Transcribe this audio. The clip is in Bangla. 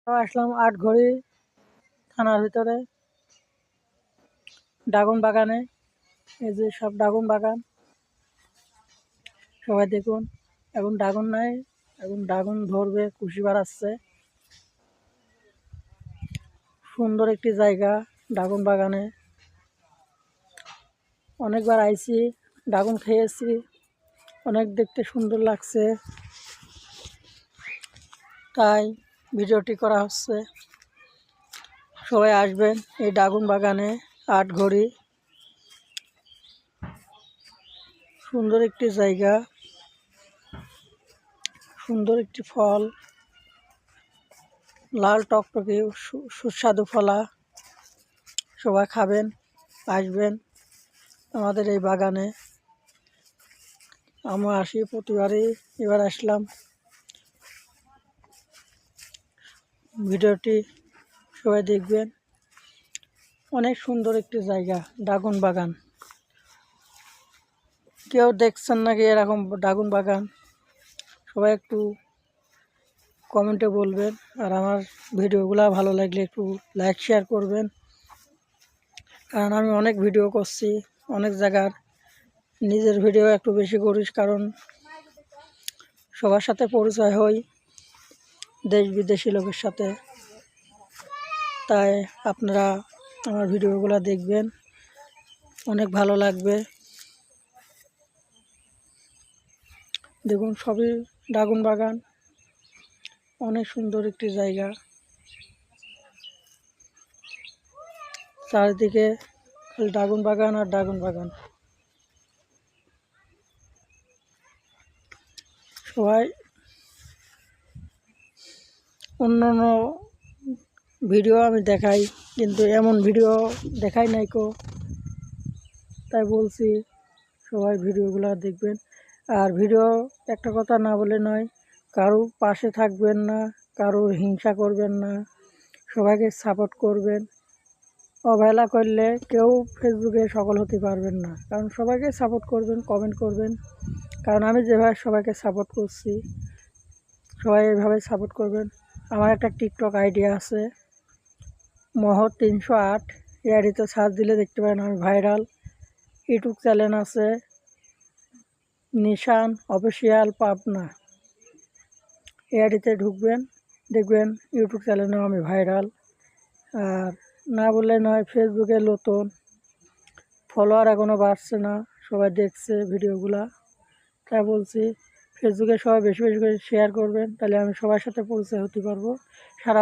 আসলাম আটঘড়ি থানার ভিতরে ড্রাগন বাগানে। এই যে সব ড্রাগন বাগান, সবাই দেখুন। এখন ড্রাগন নাই, এখন ড্রাগন ধরবে, কুশি বাড়াচ্ছে। সুন্দর একটি জায়গা ড্রাগন বাগানে। অনেকবার আইছি, ড্রাগন খেয়েছি, অনেক দেখতে সুন্দর লাগছে, তাই ভিডিওটি করা হচ্ছে। সবাই আসবেন এই ড্রাগন বাগানে আটঘড়ি। সুন্দর একটি জায়গা, সুন্দর একটি ফল, লাল টকটকে সুস্বাদু ফলা। সবাই খাবেন, আসবেন আমাদের এই বাগানে। আমরা আসি প্রতিবারই, এবার আসলাম। ভিডিওটি সবাই দেখবেন। অনেক সুন্দর একটি জায়গা ড্রাগন বাগান। কেউ দেখছেন নাকি এরকম ড্রাগন বাগান? সবাই একটু কমেন্টে বলবেন। আর আমার ভিডিওগুলো ভালো লাগলে একটু লাইক শেয়ার করবেন, কারণ আমি অনেক ভিডিও করছি অনেক জায়গার। নিজের ভিডিও একটু বেশি করিস, কারণ সবার সাথে পরিচয় হই, দেশ বিদেশি লোকের সাথে। তাই আপনারা আমার ভিডিওগুলো দেখবেন, অনেক ভালো লাগবে। দেখুন সবই ড্রাগন বাগান, অনেক সুন্দর একটি জায়গা। চারিদিকে ড্রাগন বাগান আর ড্রাগন বাগান। সবাই অন্যান্য ভিডিও আমি দেখাই, কিন্তু এমন ভিডিও দেখাই নাই কো, তাই বলছি সবাই ভিডিওগুলো দেখবেন। আর ভিডিও একটা কথা না বলে নয়, কারো পাশে থাকবেন না, কারো হিংসা করবেন না, সবাইকে সাপোর্ট করবেন। অবহেলা করলে কেউ ফেসবুকে সফল হতে পারবেন না, কারণ সবাইকে সাপোর্ট করবেন, কমেন্ট করবেন। কারণ আমি যেভাবে সবাইকে সাপোর্ট করছি, সবাই এভাবে সাপোর্ট করবেন। আমার একটা টিকটক আইডি আছে, মহর 308। এই আইডিতে সার্চ দিলে দেখতে পারেন আমি ভাইরাল। ইউটিউব চ্যানেল আছে নিশান অফিসিয়াল পাবনা। এই আইডিতে ঢুকবেন, দেখবেন ইউটিউব চ্যানেলেও আমি ভাইরাল। আর না বললে নয়, ফেসবুকে নতুন, ফলোয়ার এখনও বাড়ছে না, সবাই দেখছে ভিডিওগুলা। তাই বলছি ফেসবুকে সবাই বেশি বেশি করে শেয়ার করবেন, তাহলে আমি সবার সাথে পরিচয় হতে পারবো। সারা